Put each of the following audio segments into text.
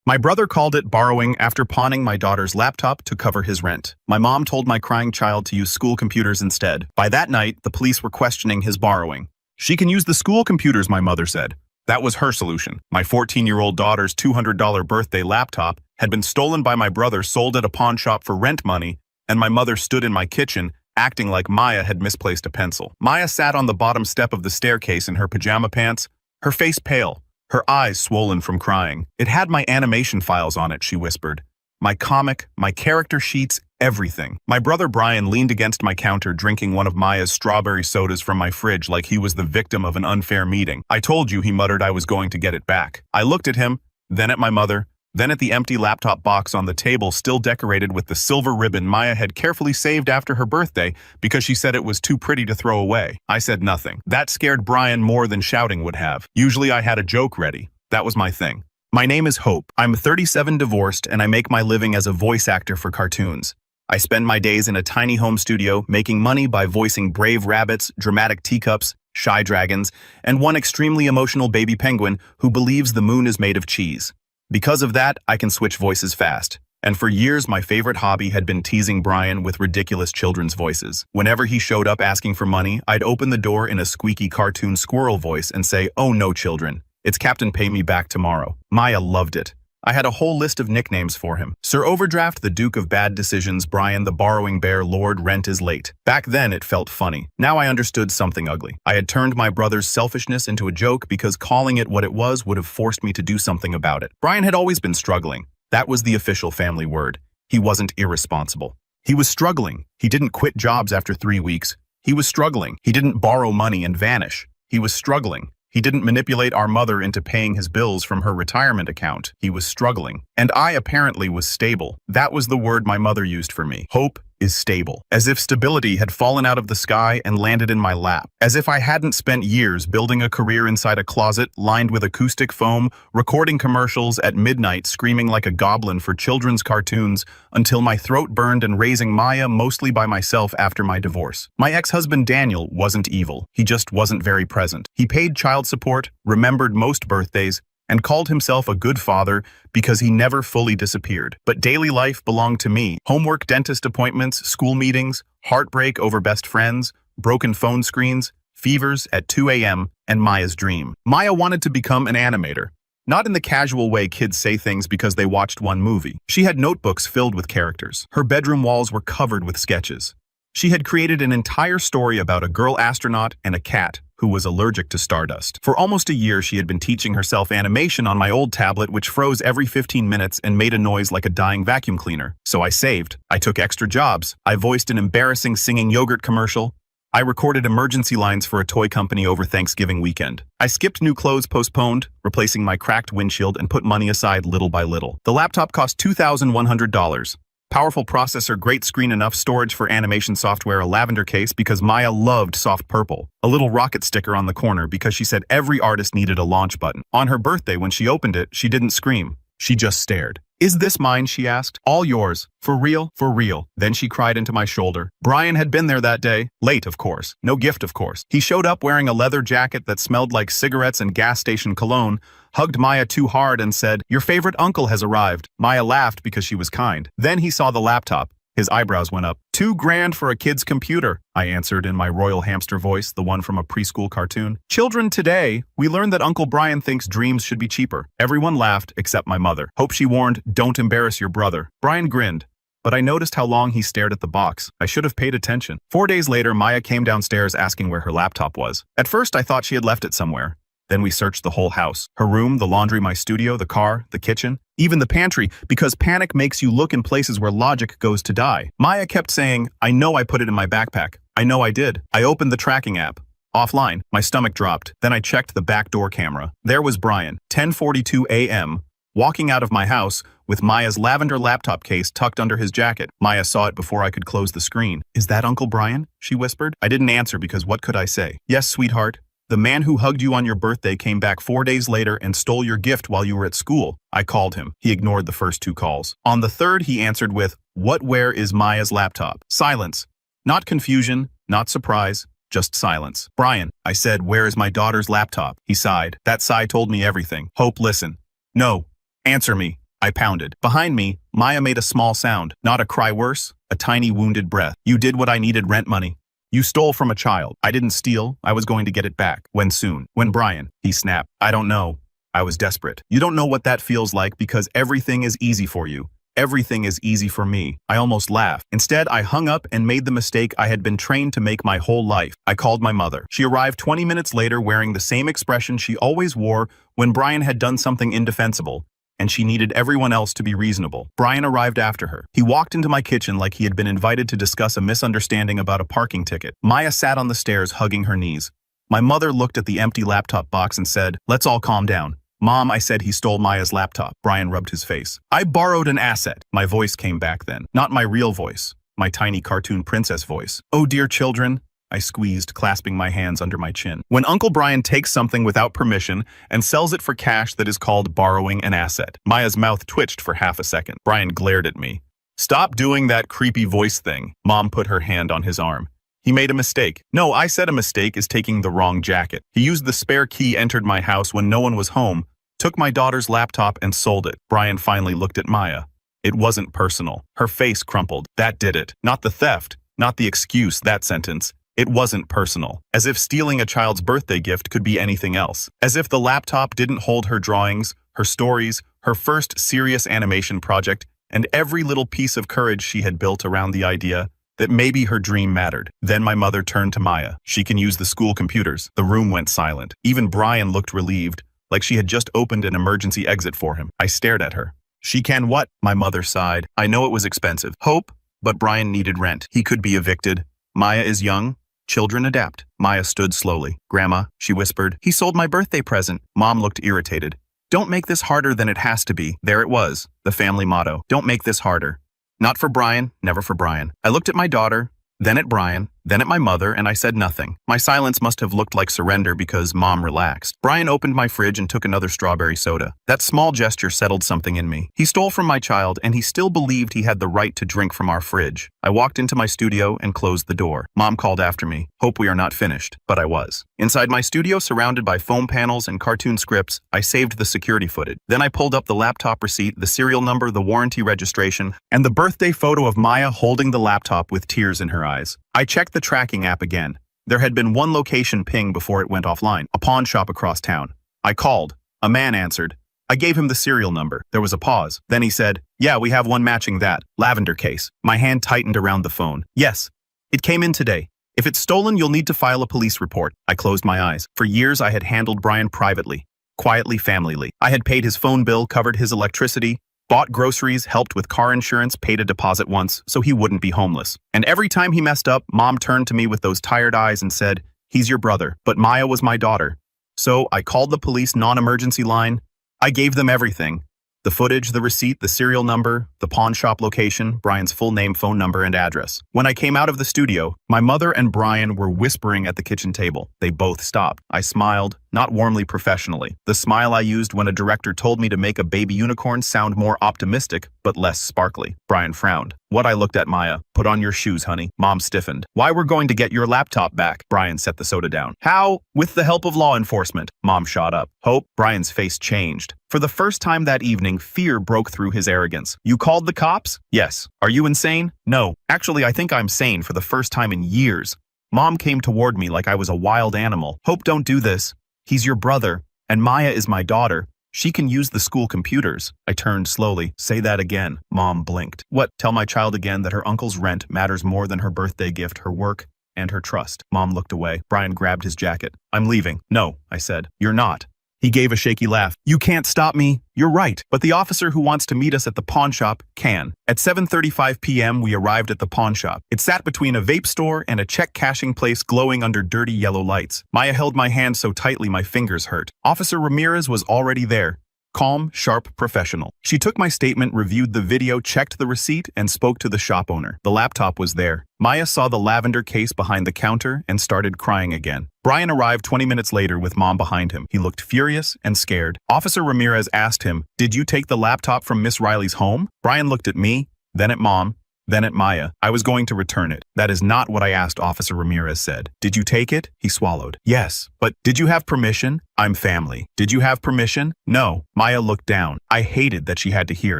My brother called it borrowing after pawning my daughter's laptop to cover his rent. My mom told my crying child to use school computers instead. By that night, the police were questioning his borrowing. She can use the school computers, my mother said. That was her solution. My 14-year-old daughter's $200 birthday laptop had been stolen by my brother, sold at a pawn shop for rent money, and my mother stood in my kitchen, acting like Maya had misplaced a pencil. Maya sat on the bottom step of the staircase in her pajama pants, her face pale, her eyes swollen from crying. It had my animation files on it, she whispered. My comic, my character sheets, everything. My brother Brian leaned against my counter, drinking one of Maya's strawberry sodas from my fridge like he was the victim of an unfair meeting. I told you, he muttered, I was going to get it back. I looked at him, then at my mother, then at the empty laptop box on the table still decorated with the silver ribbon Maya had carefully saved after her birthday because she said it was too pretty to throw away. I said nothing. That scared Brian more than shouting would have. Usually I had a joke ready. That was my thing. My name is Hope. I'm 37, divorced, and I make my living as a voice actor for cartoons. I spend my days in a tiny home studio making money by voicing brave rabbits, dramatic teacups, shy dragons, and one extremely emotional baby penguin who believes the moon is made of cheese. Because of that, I can switch voices fast. And for years, my favorite hobby had been teasing Brian with ridiculous children's voices. Whenever he showed up asking for money, I'd open the door in a squeaky cartoon squirrel voice and say, "Oh no, children. It's Captain Pay Me Back Tomorrow." Maya loved it. I had a whole list of nicknames for him. Sir Overdraft, the Duke of Bad Decisions, Brian the Borrowing Bear, Lord Rent is Late. Back then, it felt funny. Now I understood something ugly. I had turned my brother's selfishness into a joke because calling it what it was would have forced me to do something about it. Brian had always been struggling. That was the official family word. He wasn't irresponsible. He was struggling. He didn't quit jobs after 3 weeks. He was struggling. He didn't borrow money and vanish. He was struggling. He didn't manipulate our mother into paying his bills from her retirement account. He was struggling. And I apparently was stable. That was the word my mother used for me. Hope is stable. As if stability had fallen out of the sky and landed in my lap. As if I hadn't spent years building a career inside a closet lined with acoustic foam, recording commercials at midnight screaming like a goblin for children's cartoons until my throat burned and raising Maya mostly by myself after my divorce. My ex-husband Daniel wasn't evil. He just wasn't very present. He paid child support, remembered most birthdays, and called himself a good father because he never fully disappeared. But daily life belonged to me. Homework, dentist appointments, school meetings, heartbreak over best friends, broken phone screens, fevers at 2 a.m., and Maya's dream. Maya wanted to become an animator. Not in the casual way kids say things because they watched one movie. She had notebooks filled with characters. Her bedroom walls were covered with sketches. She had created an entire story about a girl astronaut and a cat who was allergic to stardust. For almost a year, she had been teaching herself animation on my old tablet, which froze every 15 minutes and made a noise like a dying vacuum cleaner. So I saved. I took extra jobs. I voiced an embarrassing singing yogurt commercial. I recorded emergency lines for a toy company over Thanksgiving weekend. I skipped new clothes postponed, replacing my cracked windshield, and put money aside little by little. The laptop cost $2,100. Powerful processor, great screen, enough storage for animation software, a lavender case because Maya loved soft purple, a little rocket sticker on the corner because she said every artist needed a launch button. On her birthday, when she opened it, she didn't scream. She just stared. "Is this mine?" she asked. "All yours. For real? For real." Then she cried into my shoulder. Brian had been there that day. Late, of course. No gift, of course. He showed up wearing a leather jacket that smelled like cigarettes and gas station cologne, hugged Maya too hard and said, "Your favorite uncle has arrived." Maya laughed because she was kind. Then he saw the laptop. His eyebrows went up. $2,000 for a kid's computer," I answered in my royal hamster voice, the one from a preschool cartoon. "Children today, we learned that Uncle Brian thinks dreams should be cheaper." Everyone laughed except my mother. Hope she warned, "Don't embarrass your brother." Brian grinned, but I noticed how long he stared at the box. I should have paid attention. 4 days later, Maya came downstairs asking where her laptop was. At first, I thought she had left it somewhere. Then we searched the whole house. Her room, the laundry, my studio, the car, the kitchen, even the pantry, because panic makes you look in places where logic goes to die. Maya kept saying, "I know I put it in my backpack. I know I did." I opened the tracking app. Offline. My stomach dropped. Then I checked the back door camera. There was Brian, 10:42 a.m., walking out of my house with Maya's lavender laptop case tucked under his jacket. Maya saw it before I could close the screen. "Is that Uncle Brian?" she whispered. I didn't answer because what could I say? "Yes, sweetheart. The man who hugged you on your birthday came back 4 days later and stole your gift while you were at school." I called him. He ignored the first 2 calls. On the third, he answered with, "Where is Maya's laptop?" Silence. Not confusion, not surprise, just silence. "Brian," I said, "where is my daughter's laptop?" He sighed. That sigh told me everything. "Hope, listen." "No. Answer me." I pounded. Behind me, Maya made a small sound, not a cry worse, a tiny wounded breath. You did what I needed, rent money. You stole from a child. I didn't steal. I was going to get it back. When soon? When Brian? He snapped. I don't know. I was desperate. You don't know what that feels like because everything is easy for you. Everything is easy for me. I almost laughed. Instead, I hung up and made the mistake I had been trained to make my whole life. I called my mother. She arrived 20 minutes later wearing the same expression she always wore when Brian had done something indefensible, and she needed everyone else to be reasonable. Brian arrived after her. He walked into my kitchen like he had been invited to discuss a misunderstanding about a parking ticket. Maya sat on the stairs hugging her knees. My mother looked at the empty laptop box and said, "Let's all calm down." "Mom, I said he stole Maya's laptop." Brian rubbed his face. "I borrowed an asset." My voice came back then. Not my real voice. My tiny cartoon princess voice. "Oh, dear children," I squeezed, clasping my hands under my chin. When Uncle Brian takes something without permission and sells it for cash, that is called borrowing an asset. Maya's mouth twitched for half a second. Brian glared at me. "Stop doing that creepy voice thing." Mom put her hand on his arm. "He made a mistake." "No, I said a mistake is taking the wrong jacket. He used the spare key, entered my house when no one was home, took my daughter's laptop and sold it." Brian finally looked at Maya. It wasn't personal. Her face crumpled. That did it. Not the theft, not the excuse, that sentence. It wasn't personal. As if stealing a child's birthday gift could be anything else. As if the laptop didn't hold her drawings, her stories, her first serious animation project, and every little piece of courage she had built around the idea that maybe her dream mattered. Then my mother turned to Maya. "She can use the school computers." The room went silent. Even Brian looked relieved, like she had just opened an emergency exit for him. I stared at her. "She can what?" My mother sighed. "I know it was expensive. Hope, but Brian needed rent. He could be evicted. Maya is young. Children adapt." Maya stood slowly. "Grandma," she whispered, "he sold my birthday present." Mom looked irritated. "Don't make this harder than it has to be." There it was, the family motto. Don't make this harder. Not for Brian, never for Brian. I looked at my daughter, then at Brian, then at my mother, and I said nothing. My silence must have looked like surrender because Mom relaxed. Brian opened my fridge and took another strawberry soda. That small gesture settled something in me. He stole from my child, and he still believed he had the right to drink from our fridge. I walked into my studio and closed the door. Mom called after me. "Hope we are not finished." But I was. Inside my studio, surrounded by foam panels and cartoon scripts, I saved the security footage. Then I pulled up the laptop receipt, the serial number, the warranty registration, and the birthday photo of Maya holding the laptop with tears in her eyes. I checked the tracking app again. There had been one location ping before it went offline, a pawn shop across town. I called. A man answered. I gave him the serial number. There was a pause. Then he said, "Yeah, we have one matching that. Lavender case." My hand tightened around the phone. "Yes. It came in today. If it's stolen, you'll need to file a police report." I closed my eyes. For years, I had handled Brian privately, quietly, familyly. I had paid his phone bill, covered his electricity, bought groceries, helped with car insurance, paid a deposit once so he wouldn't be homeless. And every time he messed up, Mom turned to me with those tired eyes and said, "He's your brother." But Maya was my daughter. So I called the police non-emergency line. I gave them everything. The footage, the receipt, the serial number, the pawn shop location, Brian's full name, phone number, and address. When I came out of the studio, my mother and Brian were whispering at the kitchen table. They both stopped. I smiled, not warmly, professionally. The smile I used when a director told me to make a baby unicorn sound more optimistic, but less sparkly. Brian frowned. What? I looked at Maya. "Put on your shoes, honey." Mom stiffened. "Why, we're going to get your laptop back." Brian set the soda down. "How?" "With the help of law enforcement." Mom shot up. "Hope?" Brian's face changed. For the first time that evening, fear broke through his arrogance. "You called the cops?" "Yes." "Are you insane?" "No. Actually, I think I'm sane for the first time in years." Mom came toward me like I was a wild animal. "Hope, don't do this. He's your brother, and Maya is my daughter. She can use the school computers." I turned slowly. "Say that again." Mom blinked. "What?" "Tell my child again that her uncle's rent matters more than her birthday gift, her work, and her trust." Mom looked away. Brian grabbed his jacket. "I'm leaving." "No," I said. "You're not." He gave a shaky laugh. "You can't stop me." "You're right, but the officer who wants to meet us at the pawn shop can." At 7:35 p.m., we arrived at the pawn shop. It sat between a vape store and a check cashing place glowing under dirty yellow lights. Maya held my hand so tightly my fingers hurt. Officer Ramirez was already there. Calm, sharp, professional. She took my statement, reviewed the video, checked the receipt, and spoke to the shop owner. The laptop was there. Maya saw the lavender case behind the counter and started crying again. Brian arrived 20 minutes later with Mom behind him. He looked furious and scared. Officer Ramirez asked him, "Did you take the laptop from Miss Riley's home?" Brian looked at me, then at Mom. then at Maya. I was going to return it. That is not what I asked, Officer Ramirez said. Did you take it? He swallowed. Yes, but did you have permission? I'm family. Did you have permission? No. Maya looked down. I hated that she had to hear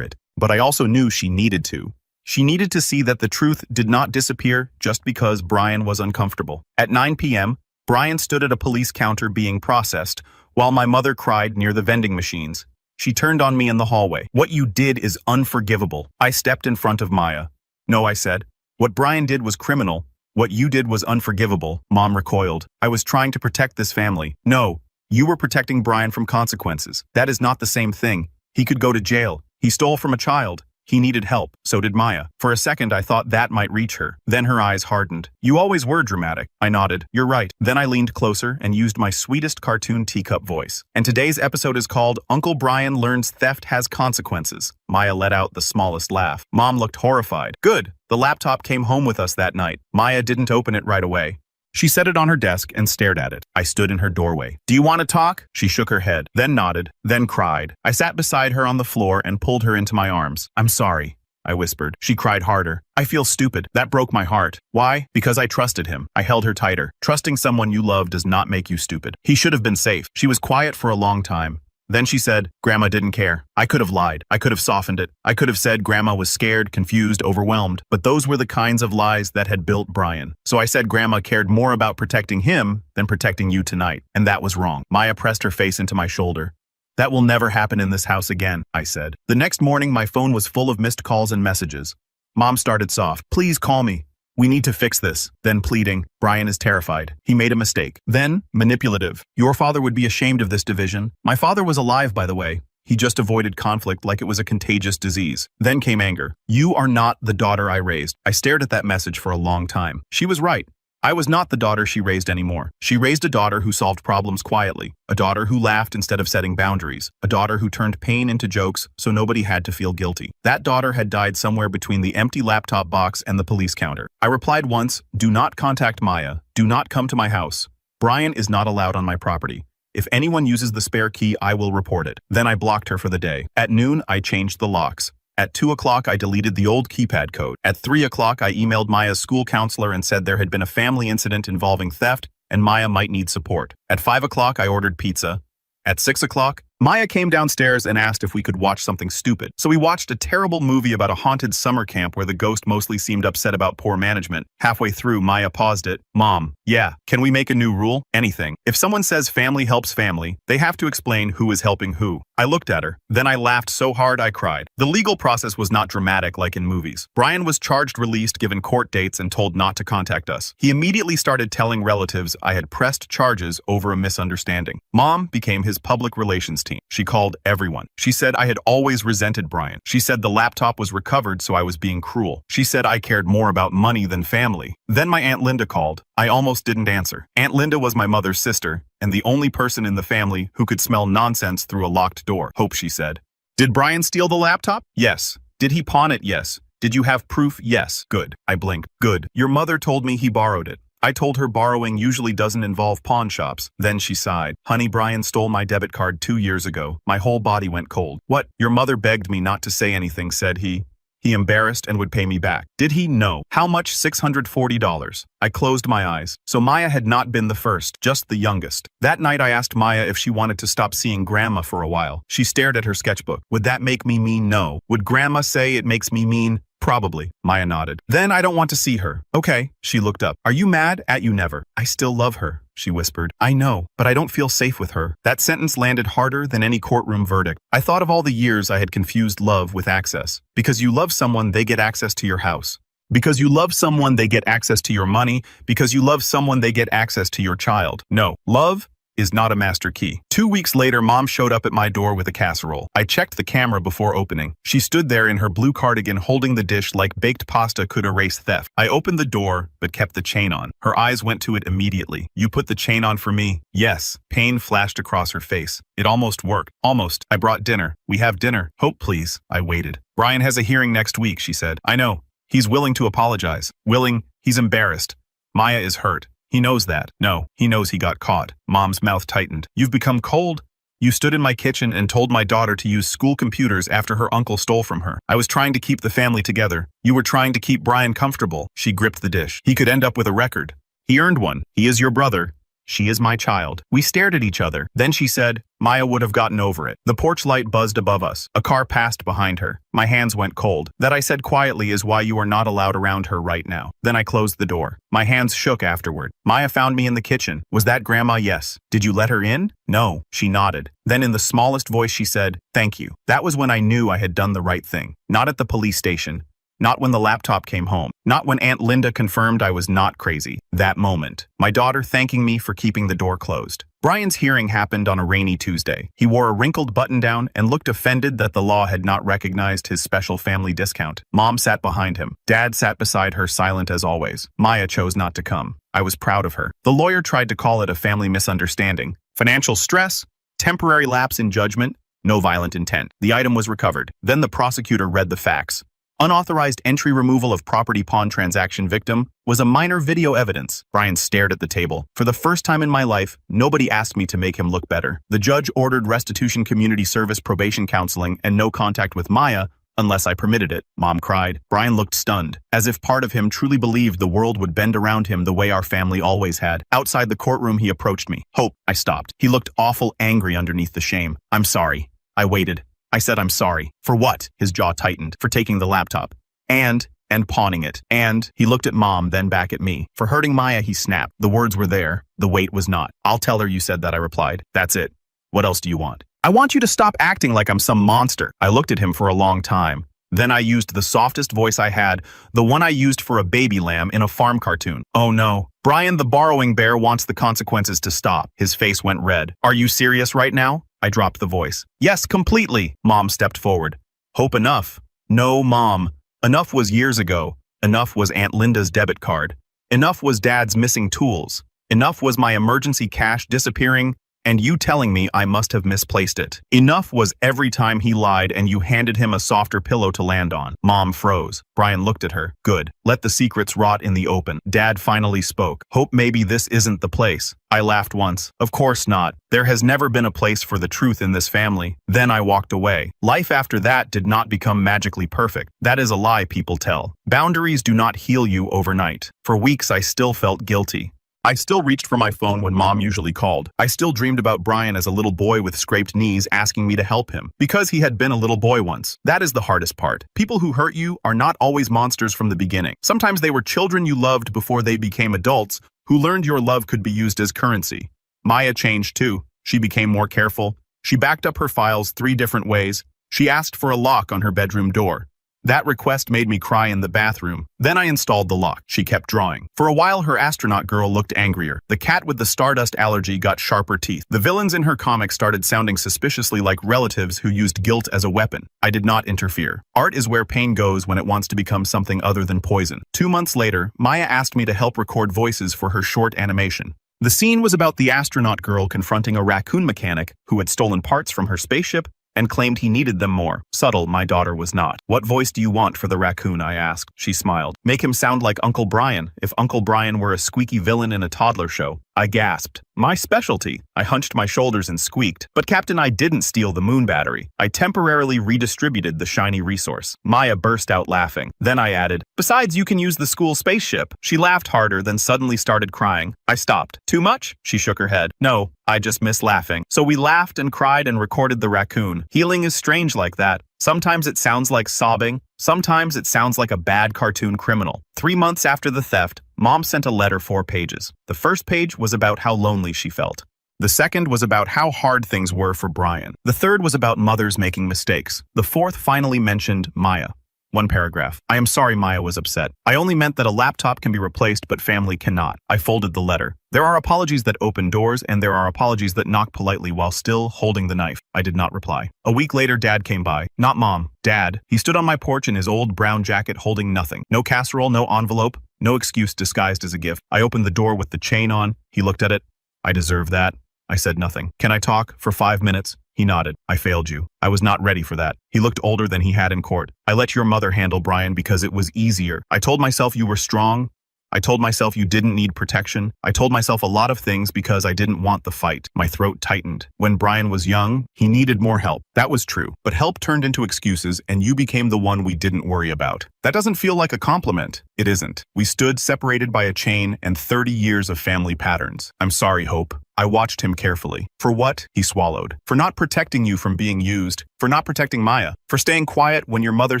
it, but I also knew she needed to. She needed to see that the truth did not disappear just because Brian was uncomfortable. At 9 p.m., Brian stood at a police counter being processed, while my mother cried near the vending machines. She turned on me in the hallway. What you did is unforgivable. I stepped in front of Maya. No, I said. What Brian did was criminal. What you did was unforgivable. Mom recoiled. I was trying to protect this family. No, you were protecting Brian from consequences. That is not the same thing. He could go to jail. He stole from a child. He needed help. So did Maya. For a second, I thought that might reach her. Then her eyes hardened. You always were dramatic. I nodded. You're right. Then I leaned closer and used my sweetest cartoon teacup voice. And today's episode is called Uncle Brian Learns Theft Has Consequences. Maya let out the smallest laugh. Mom looked horrified. Good. The laptop came home with us that night. Maya didn't open it right away. She set it on her desk and stared at it. I stood in her doorway. Do you want to talk? She shook her head, then nodded, then cried. I sat beside her on the floor and pulled her into my arms. I'm sorry, I whispered. She cried harder. I feel stupid. That broke my heart. Why? Because I trusted him. I held her tighter. Trusting someone you love does not make you stupid. He should have been safe. She was quiet for a long time. Then she said, Grandma didn't care. I could have lied. I could have softened it. I could have said Grandma was scared, confused, overwhelmed. But those were the kinds of lies that had built Brian. So I said Grandma cared more about protecting him than protecting you tonight. And that was wrong. Maya pressed her face into my shoulder. That will never happen in this house again, I said. The next morning, my phone was full of missed calls and messages. Mom started soft. Please call me. We need to fix this. Then pleading, Brian is terrified. He made a mistake. Then, manipulative. Your father would be ashamed of this division. My father was alive, by the way. He just avoided conflict like it was a contagious disease. Then came anger. You are not the daughter I raised. I stared at that message for a long time. She was right. I was not the daughter she raised anymore. She raised a daughter who solved problems quietly, a daughter who laughed instead of setting boundaries, a daughter who turned pain into jokes so nobody had to feel guilty. That daughter had died somewhere between the empty laptop box and the police counter. I replied once, do not contact Maya. Do not come to my house. Brian is not allowed on my property. If anyone uses the spare key, I will report it. Then I blocked her for the day. At noon, I changed the locks. At 2 o'clock, I deleted the old keypad code. At 3 o'clock, I emailed Maya's school counselor and said there had been a family incident involving theft and Maya might need support. At 5 o'clock, I ordered pizza. At 6 o'clock, Maya came downstairs and asked if we could watch something stupid. So we watched a terrible movie about a haunted summer camp where the ghost mostly seemed upset about poor management. Halfway through, Maya paused it. Mom, yeah, can we make a new rule? Anything. If someone says family helps family, they have to explain who is helping who. I looked at her. Then I laughed so hard I cried. The legal process was not dramatic like in movies. Brian was charged, released, given court dates, and told not to contact us. He immediately started telling relatives I had pressed charges over a misunderstanding. Mom became his public relations team. She called everyone. She said I had always resented Brian. She said the laptop was recovered, so I was being cruel. She said I cared more about money than family. Then my Aunt Linda called. I almost didn't answer. Aunt Linda was my mother's sister, and the only person in the family who could smell nonsense through a locked door. Hope, she said. Did Brian steal the laptop? Yes. Did he pawn it? Yes. Did you have proof? Yes. Good. I blinked. Good. Your mother told me he borrowed it. I told her borrowing usually doesn't involve pawn shops. Then she sighed. Honey, Brian stole my debit card 2 years ago. My whole body went cold. What? Your mother begged me not to say anything, said he. He embarrassed and would pay me back. Did he? No. How much? $640. I closed my eyes. So Maya had not been the first, just the youngest. That night I asked Maya if she wanted to stop seeing Grandma for a while. She stared at her sketchbook. Would that make me mean? No. Would Grandma say it makes me mean? Probably. Maya nodded. Then I don't want to see her. Okay. She looked up. Are you mad at you? Never. I still love her, she whispered. I know, but I don't feel safe with her. That sentence landed harder than any courtroom verdict. I thought of all the years I had confused love with access. Because you love someone, they get access to your house. Because you love someone, they get access to your money. Because you love someone, they get access to your child. No. Love is not a master key. 2 weeks later, Mom showed up at my door with a casserole. I checked the camera before opening. She stood there in her blue cardigan holding the dish like baked pasta could erase theft. I opened the door, but kept the chain on. Her eyes went to it immediately. You put the chain on for me? Yes. Pain flashed across her face. It almost worked. Almost. I brought dinner. We have dinner. Hope, please. I waited. Brian has a hearing next week, she said. I know. He's willing to apologize. Willing. He's embarrassed. Maya is hurt. He knows that. No, he knows he got caught. Mom's mouth tightened. You've become cold. You stood in my kitchen and told my daughter to use school computers after her uncle stole from her. I was trying to keep the family together. You were trying to keep Brian comfortable." She gripped the dish. "He could end up with a record. He earned one. He is your brother. She is my child." We stared at each other. Then she said, "Maya would have gotten over it." The porch light buzzed above us. A car passed behind her. My hands went cold. "That," I said quietly, "is why you are not allowed around her right now." Then I closed the door. My hands shook afterward. "Maya found me in the kitchen." "Was that Grandma?" "Yes." "Did you let her in?" "No." She nodded. Then in the smallest voice she said, "Thank you." That was when I knew I had done the right thing. Not at the police station. Not when the laptop came home. Not when Aunt Linda confirmed I was not crazy. That moment. My daughter thanking me for keeping the door closed. Brian's hearing happened on a rainy Tuesday. He wore a wrinkled button-down and looked offended that the law had not recognized his special family discount. Mom sat behind him. Dad sat beside her, silent as always. Maya chose not to come. I was proud of her. The lawyer tried to call it a family misunderstanding. Financial stress, temporary lapse in judgment, no violent intent. The item was recovered. Then the prosecutor read the facts. Unauthorized entry removal of property pawn transaction victim was a minor video evidence. Brian stared at the table. For the first time in my life, nobody asked me to make him look better. The judge ordered restitution, community service, probation counseling, and no contact with Maya unless I permitted it. Mom cried. Brian looked stunned, as if part of him truly believed the world would bend around him the way our family always had. Outside the courtroom, he approached me. "Hope," I stopped. He looked awful angry underneath the shame. "I'm sorry." I waited. I said, "I'm sorry." "For what?" His jaw tightened. "For taking the laptop. And pawning it. And," he looked at Mom, then back at me. "For hurting Maya," he snapped. The words were there. The weight was not. "I'll tell her you said that," I replied. "That's it. What else do you want?" "I want you to stop acting like I'm some monster." I looked at him for a long time. Then I used the softest voice I had, the one I used for a baby lamb in a farm cartoon. "Oh no. Brian the borrowing bear wants the consequences to stop." His face went red. "Are you serious right now?" I dropped the voice. "Yes, completely." Mom stepped forward. "Hope, enough." "No, Mom. Enough was years ago. Enough was Aunt Linda's debit card. Enough was Dad's missing tools. Enough was my emergency cash disappearing and you telling me I must have misplaced it. Enough was every time he lied and you handed him a softer pillow to land on." Mom froze. Brian looked at her. "Good. Let the secrets rot in the open." Dad finally spoke. "Hope maybe this isn't the place." I laughed once. "Of course not. There has never been a place for the truth in this family." Then I walked away. Life after that did not become magically perfect. That is a lie people tell. Boundaries do not heal you overnight. For weeks I still felt guilty. I still reached for my phone when Mom usually called. I still dreamed about Brian as a little boy with scraped knees asking me to help him, because he had been a little boy once. That is the hardest part. People who hurt you are not always monsters from the beginning. Sometimes they were children you loved before they became adults who learned your love could be used as currency. Maya changed too. She became more careful. She backed up her files 3 different ways. She asked for a lock on her bedroom door. That request made me cry in the bathroom. Then I installed the lock. She kept drawing. For a while, her astronaut girl looked angrier. The cat with the stardust allergy got sharper teeth. The villains in her comics started sounding suspiciously like relatives who used guilt as a weapon. I did not interfere. Art is where pain goes when it wants to become something other than poison. 2 months later, Maya asked me to help record voices for her short animation. The scene was about the astronaut girl confronting a raccoon mechanic who had stolen parts from her spaceship and claimed he needed them more. Subtle, my daughter was not. "What voice do you want for the raccoon?" I asked. She smiled. "Make him sound like Uncle Brian, if Uncle Brian were a squeaky villain in a toddler show." I gasped. "My specialty." I hunched my shoulders and squeaked. "But Captain, I didn't steal the moon battery. I temporarily redistributed the shiny resource." Maya burst out laughing. Then I added, "Besides, you can use the school spaceship." She laughed harder, then suddenly started crying. I stopped. "Too much?" She shook her head. "No, I just miss laughing." So we laughed and cried and recorded the raccoon. Healing is strange like that. Sometimes it sounds like sobbing. Sometimes it sounds like a bad cartoon criminal. 3 months after the theft, Mom sent a letter 4 pages. The first page was about how lonely she felt. The second was about how hard things were for Brian. The third was about mothers making mistakes. The fourth finally mentioned Maya. 1 paragraph. "I am sorry Maya was upset. I only meant that a laptop can be replaced but family cannot." I folded the letter. "There are apologies that open doors and there are apologies that knock politely while still holding the knife." I did not reply. A week later, Dad came by. Not Mom. Dad. He stood on my porch in his old brown jacket holding nothing. No casserole, no envelope, no excuse disguised as a gift. I opened the door with the chain on. He looked at it. "I deserve that." I said nothing. "Can I talk for 5 minutes?" He nodded. "I failed you. I was not ready for that." He looked older than he had in court. "I let your mother handle Brian because it was easier. I told myself you were strong. I told myself you didn't need protection. I told myself a lot of things because I didn't want the fight. My throat tightened. When Brian was young, he needed more help. That was true. But help turned into excuses, and you became the one we didn't worry about. That doesn't feel like a compliment. It isn't. We stood separated by a chain and 30 years of family patterns. I'm sorry, Hope. I watched him carefully. For what? He swallowed. For not protecting you from being used. For not protecting Maya. For staying quiet when your mother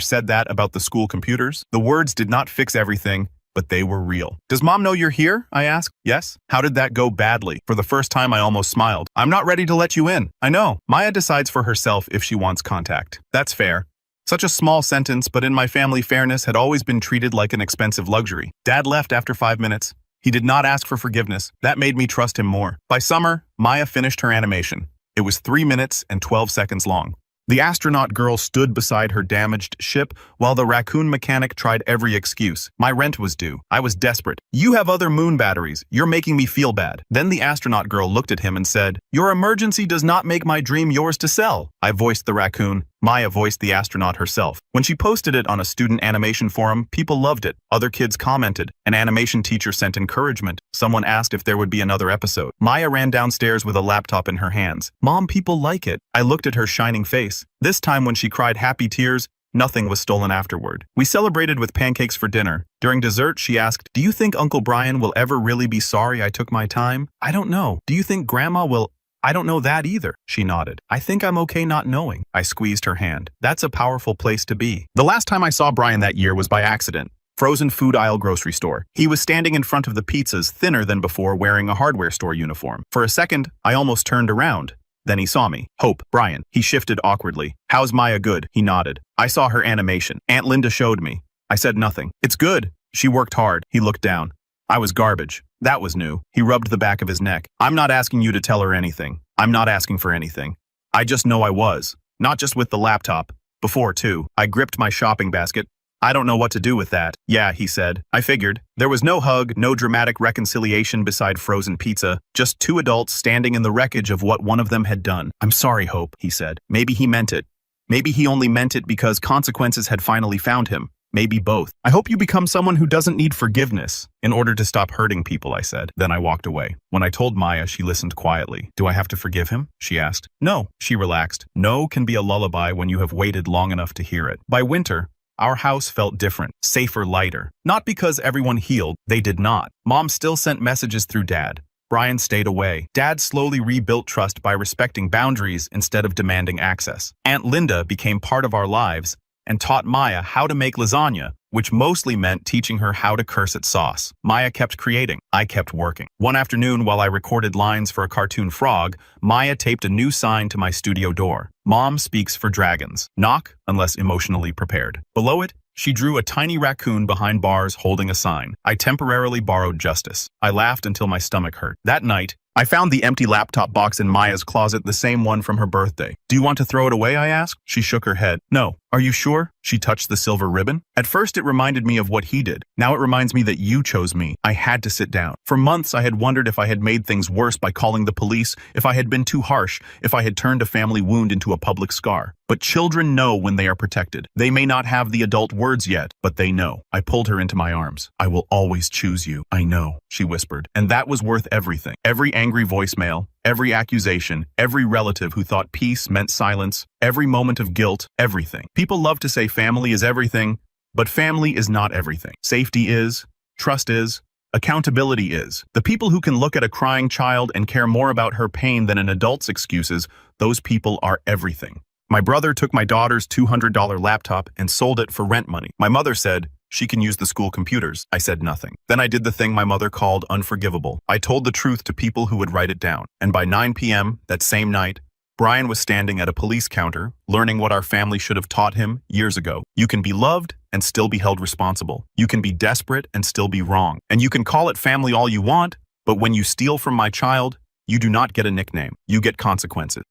said that about the school computers. The words did not fix everything, but they were real. Does Mom know you're here? I asked. Yes. How did that go badly? For the first time, I almost smiled. I'm not ready to let you in. I know. Maya decides for herself if she wants contact. That's fair. Such a small sentence, but in my family, fairness had always been treated like an expensive luxury. Dad left after 5 minutes. He did not ask for forgiveness. That made me trust him more. By summer, Maya finished her animation. It was 3 minutes and 12 seconds long. The astronaut girl stood beside her damaged ship while the raccoon mechanic tried every excuse. My rent was due. I was desperate. You have other moon batteries. You're making me feel bad. Then the astronaut girl looked at him and said, "Your emergency does not make my dream yours to sell." I voiced the raccoon. Maya voiced the astronaut herself. When she posted it on a student animation forum, people loved it. Other kids commented. An animation teacher sent encouragement. Someone asked if there would be another episode. Maya ran downstairs with a laptop in her hands. "Mom, people like it." I looked at her shining face. This time when she cried happy tears, nothing was stolen afterward. We celebrated with pancakes for dinner. During dessert, she asked, "Do you think Uncle Brian will ever really be sorry I took my time?" "I don't know." "Do you think Grandma will?" "I don't know that either." She nodded. "I think I'm okay not knowing." I squeezed her hand. That's a powerful place to be. The last time I saw Brian that year was by accident. Frozen food aisle grocery store. He was standing in front of the pizzas, thinner than before, wearing a hardware store uniform. For a second, I almost turned around. Then he saw me. "Hope, Brian." He shifted awkwardly. "How's Maya good?" He nodded. "I saw her animation. Aunt Linda showed me." I said nothing. "It's good. She worked hard." He looked down. I was garbage. That was new. He rubbed the back of his neck. "I'm not asking you to tell her anything. I'm not asking for anything. I just know I was. Not just with the laptop. Before, too." I gripped my shopping basket. "I don't know what to do with that." "Yeah," he said. I figured. There was no hug, no dramatic reconciliation beside frozen pizza, just two adults standing in the wreckage of what one of them had done. "I'm sorry, Hope," he said. Maybe he meant it. Maybe he only meant it because consequences had finally found him. Maybe both. "I hope you become someone who doesn't need forgiveness in order to stop hurting people," I said. Then I walked away. When I told Maya, she listened quietly. "Do I have to forgive him?" she asked. "No," she relaxed. "No can be a lullaby when you have waited long enough to hear it." By winter, our house felt different, safer, lighter. Not because everyone healed, they did not. Mom still sent messages through Dad. Brian stayed away. Dad slowly rebuilt trust by respecting boundaries instead of demanding access. Aunt Linda became part of our lives and taught Maya how to make lasagna, which mostly meant teaching her how to curse at sauce. Maya kept creating. I kept working. One afternoon, while I recorded lines for a cartoon frog, Maya taped a new sign to my studio door. "Mom speaks for dragons. Knock unless emotionally prepared." Below it, she drew a tiny raccoon behind bars holding a sign. I temporarily borrowed justice. I laughed until my stomach hurt. That night, I found the empty laptop box in Maya's closet, the same one from her birthday. "Do you want to throw it away?" I asked. She shook her head. "No." "Are you sure?" She touched the silver ribbon. At first it reminded me of what he did. Now it reminds me that you chose me. I had to sit down. For months I had wondered if I had made things worse by calling the police, if I had been too harsh, if I had turned a family wound into a public scar. But children know when they are protected. They may not have the adult words yet, but they know. I pulled her into my arms. "I will always choose you. I know," she whispered. And that was worth everything. Every angry voicemail, every accusation, every relative who thought peace meant silence, every moment of guilt, everything. People love to say family is everything, but family is not everything. Safety is, trust is, accountability is. The people who can look at a crying child and care more about her pain than an adult's excuses, those people are everything. My brother took my daughter's $200 laptop and sold it for rent money. My mother said, "She can use the school computers." I said nothing. Then I did the thing my mother called unforgivable. I told the truth to people who would write it down. And by 9 p.m. that same night, Brian was standing at a police counter, learning what our family should have taught him years ago. You can be loved and still be held responsible. You can be desperate and still be wrong. And you can call it family all you want, but when you steal from my child, you do not get a nickname. You get consequences.